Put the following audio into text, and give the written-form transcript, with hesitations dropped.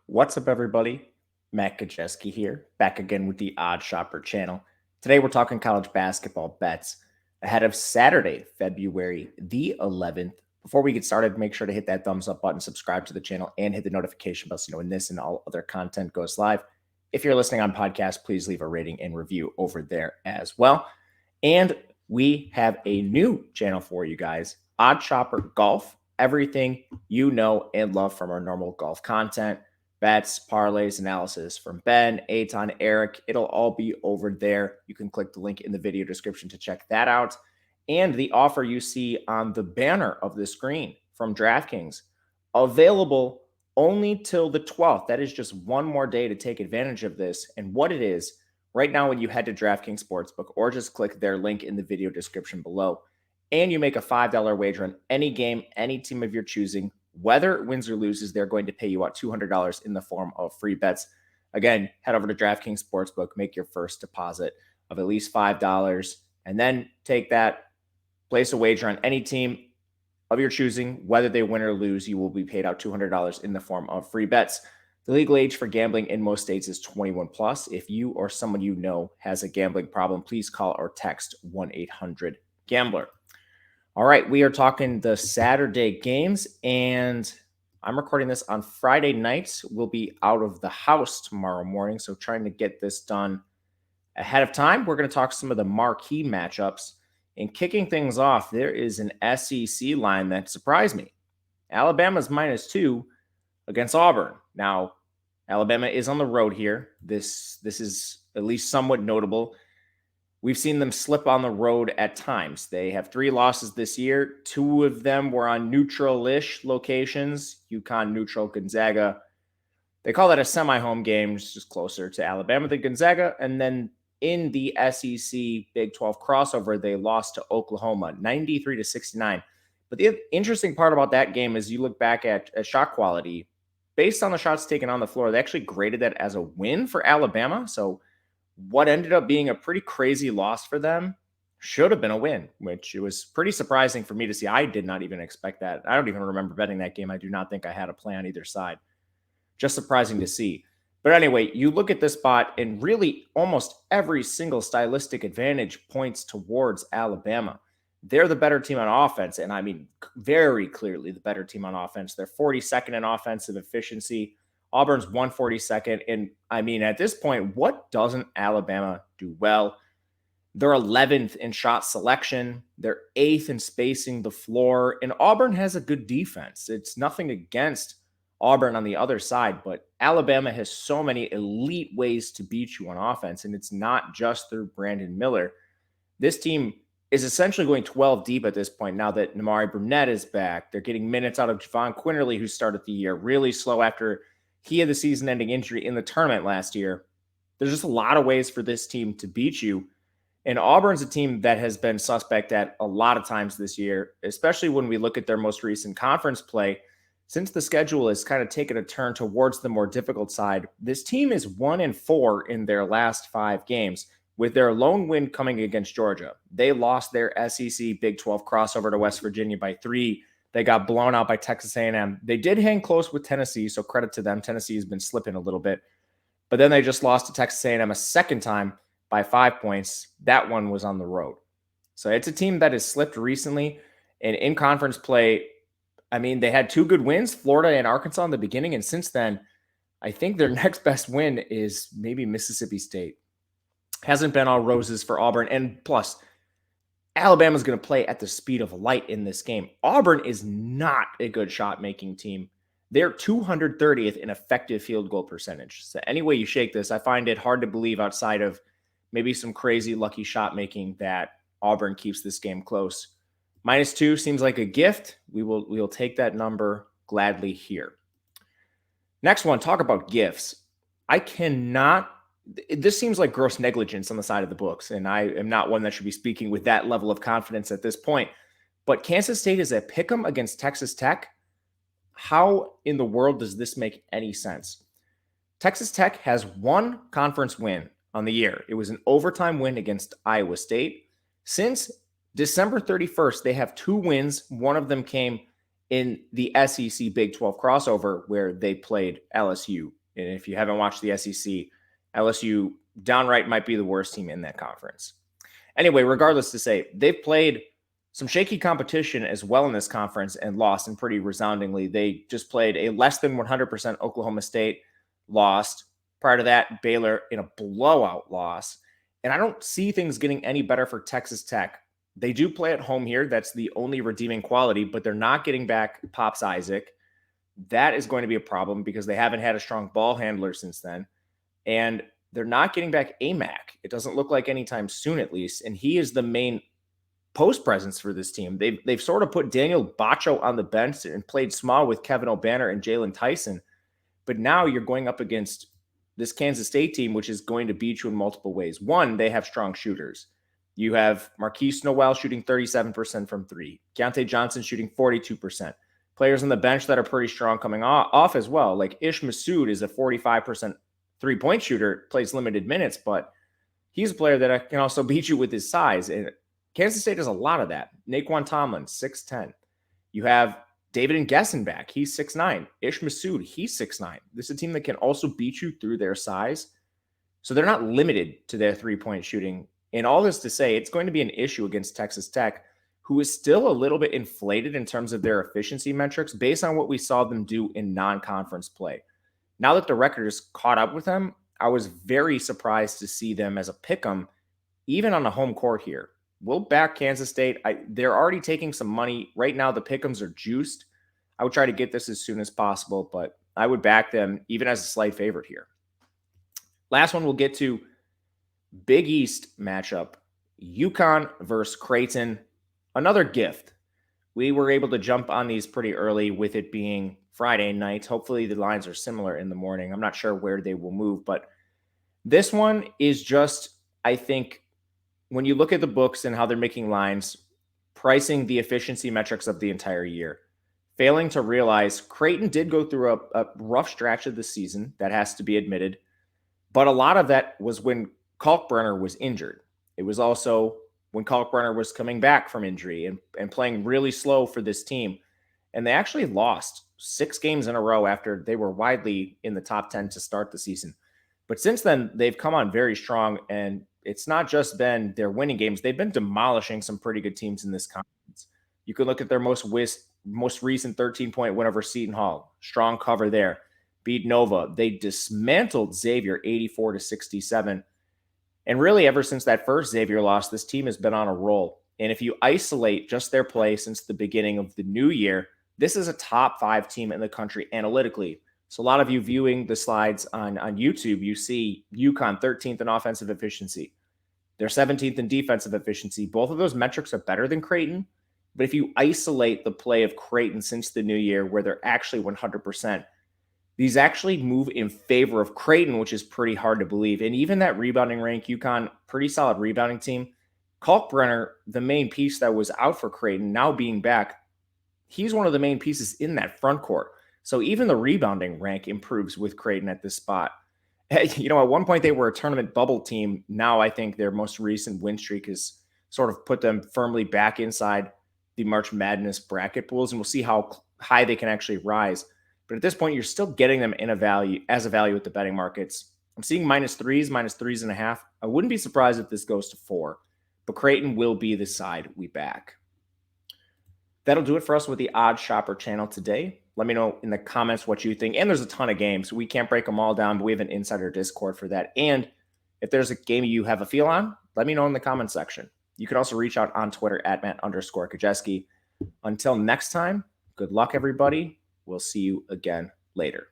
What's up, everybody? Matt Kajeski here, back again with the Odd Shopper channel. Today, we're talking college basketball bets ahead of Saturday, February the 11th. Before we get started, make sure to hit that thumbs up button, subscribe to the channel, and hit the notification bell so you know when this and all other content goes live. If you're listening on podcast, please leave a rating and review over there as well. And we have a new channel for you guys, Odd Shopper Golf. Everything you know and love from our normal golf content. Bets, parlays, analysis from Ben, Eitan, Eric. It'll all be over there. You can click the link in the video description to check that out. And the offer you see on the banner of the screen from DraftKings, available only till the 12th. That is just one more day to take advantage of this. And what it is, right now when you head to DraftKings Sportsbook or just click their link in the video description below, and you make a $5 wager on any game, any team of your choosing, whether it wins or loses, they're going to pay you out $200 in the form of free bets. Again, head over to DraftKings Sportsbook, make your first deposit of at least $5, and then take that, place a wager on any team of your choosing, whether they win or lose. You will be paid out $200 in the form of free bets. The legal age for gambling in most states is 21 plus. If you or someone you know has a gambling problem, please call or text 1-800-GAMBLER. All right, we are talking the Saturday games, and I'm recording this on Friday night. We'll be out of the house tomorrow morning, so trying to get this done ahead of time. We're going to talk some of the marquee matchups. And kicking things off, there is an SEC line that surprised me. Alabama's -2 against Auburn. Now, Alabama is on the road here. This is at least somewhat notable. We've seen them slip on the road at times. They have 3 losses this year. 2 of them were on neutral-ish locations, UConn neutral, Gonzaga. They call that a semi-home game, just closer to Alabama than Gonzaga. And then in the SEC Big 12 crossover, they lost to Oklahoma, 93-69. But the interesting part about that game is you look back at shot quality. Based on the shots taken on the floor, they actually graded that as a win for Alabama. So what ended up being a pretty crazy loss for them should have been a win, which it was pretty surprising for me to see. I did not even expect that. I don't even remember betting that game. I do not think I had a play on either side. Just surprising to see. But anyway, you look at this spot, and really almost every single stylistic advantage points towards Alabama. They're the better team on offense, and I mean very clearly the better team on offense. They're 42nd in offensive efficiency. Auburn's 142nd. And I mean, at this point, what doesn't Alabama do well? They're 11th in shot selection. They're 8th in spacing the floor. And Auburn has a good defense. It's nothing against Auburn on the other side, but Alabama has so many elite ways to beat you on offense. And it's not just through Brandon Miller. This team is essentially going 12 deep at this point now that Nimari Burnett is back. They're getting minutes out of Javon Quinterly, who started the year really slow after he had the season-ending injury in the tournament last year. There's just a lot of ways for this team to beat you. And Auburn's a team that has been suspect at a lot of times this year, especially when we look at their most recent conference play. Since the schedule has kind of taken a turn towards the more difficult side, this team is 1-4 in their last 5 games, with their lone win coming against Georgia. They lost their SEC Big 12 crossover to West Virginia by 3. They got blown out by Texas A&M. They did hang close with Tennessee, so credit to them. Tennessee has been slipping a little bit. But then they just lost to Texas A&M a second time by 5 points. That one was on the road. So it's a team that has slipped recently. And in conference play, I mean, they had 2 good wins, Florida and Arkansas in the beginning. And since then, I think their next best win is maybe Mississippi State. Hasn't been all roses for Auburn. And plus, Alabama's going to play at the speed of light in this game. Auburn is not a good shot-making team. They're 230th in effective field goal percentage. So any way you shake this, I find it hard to believe outside of maybe some crazy lucky shot-making that Auburn keeps this game close. -2 seems like a gift. We will take that number gladly here. Next one, talk about gifts. This seems like gross negligence on the side of the books, and I am not one that should be speaking with that level of confidence at this point. But Kansas State is a pick'em against Texas Tech. How in the world does this make any sense? Texas Tech has 1 conference win on the year. It was an overtime win against Iowa State. Since December 31st, they have 2 wins. One of them came in the SEC Big 12 crossover where they played LSU. And if you haven't watched the SEC, LSU downright might be the worst team in that conference. Anyway, regardless to say, they've played some shaky competition as well in this conference and lost, and pretty resoundingly. They just played a less than 100% Oklahoma State, lost. Prior to that, Baylor in a blowout loss. And I don't see things getting any better for Texas Tech. They do play at home here. That's the only redeeming quality, but they're not getting back Pops Isaac. That is going to be a problem because they haven't had a strong ball handler since then. And they're not getting back AMAC. It doesn't look like anytime soon, at least. And he is the main post presence for this team. They've sort of put Daniel Bacho on the bench and played small with Kevin O'Banner and Jalen Tyson. But now you're going up against this Kansas State team, which is going to beat you in multiple ways. One, they have strong shooters. You have Marquise Noel shooting 37% from three. Keontae Johnson shooting 42%. Players on the bench that are pretty strong coming off as well. Like Ish Masood is a 45% three-point shooter, plays limited minutes, but he's a player that can also beat you with his size. And Kansas State does a lot of that. Naquan Tomlin, 6'10". You have David N'Guessan back. He's 6'9". Ish Masood, he's 6'9". This is a team that can also beat you through their size. So they're not limited to their three-point shooting. And all this to say, it's going to be an issue against Texas Tech, who is still a little bit inflated in terms of their efficiency metrics based on what we saw them do in non-conference play. Now that the record is caught up with them, I was very surprised to see them as a pick'em, even on the home court here. We'll back Kansas State. They're already taking some money. Right now, the pick'ems are juiced. I would try to get this as soon as possible, but I would back them even as a slight favorite here. Last one we'll get to, Big East matchup, UConn versus Creighton. Another gift. We were able to jump on these pretty early with it being Friday night. Hopefully the lines are similar in the morning. I'm not sure where they will move, but this one is just, I think, when you look at the books and how they're making lines, pricing the efficiency metrics of the entire year, failing to realize Creighton did go through a rough stretch of the season, that has to be admitted, but a lot of that was when Kalkbrenner was injured. It was also when Kalkbrenner was coming back from injury and playing really slow for this team. And they actually lost 6 games in a row after they were widely in the top 10 to start the season. But since then, they've come on very strong, and it's not just been their winning games. They've been demolishing some pretty good teams in this conference. You can look at their most recent 13-point win over Seton Hall. Strong cover there. Beat Nova. They dismantled Xavier 84-67. And really, ever since that first Xavier loss, this team has been on a roll. And if you isolate just their play since the beginning of the new year, this is a top 5 team in the country analytically. So a lot of you viewing the slides on YouTube, you see UConn 13th in offensive efficiency. They're 17th in defensive efficiency. Both of those metrics are better than Creighton. But if you isolate the play of Creighton since the new year, where they're actually 100%, these actually move in favor of Creighton, which is pretty hard to believe. And even that rebounding rank, UConn, pretty solid rebounding team. Kalkbrenner, the main piece that was out for Creighton, now being back, he's one of the main pieces in that front court. So even the rebounding rank improves with Creighton at this spot. You know, at one point they were a tournament bubble team. Now I think their most recent win streak has sort of put them firmly back inside the March Madness bracket pools, and we'll see how high they can actually rise. But at this point, you're still getting them in a value at the betting markets. I'm seeing -3s, -3.5. I wouldn't be surprised if this goes to 4, but Creighton will be the side we back. That'll do it for us with the Odds Shopper channel today. Let me know in the comments what you think. And there's a ton of games. We can't break them all down, but we have an insider Discord for that. And if there's a game you have a feel on, let me know in the comments section. You can also reach out on Twitter at Matt_Kajeski. Until next time, good luck, everybody. We'll see you again later.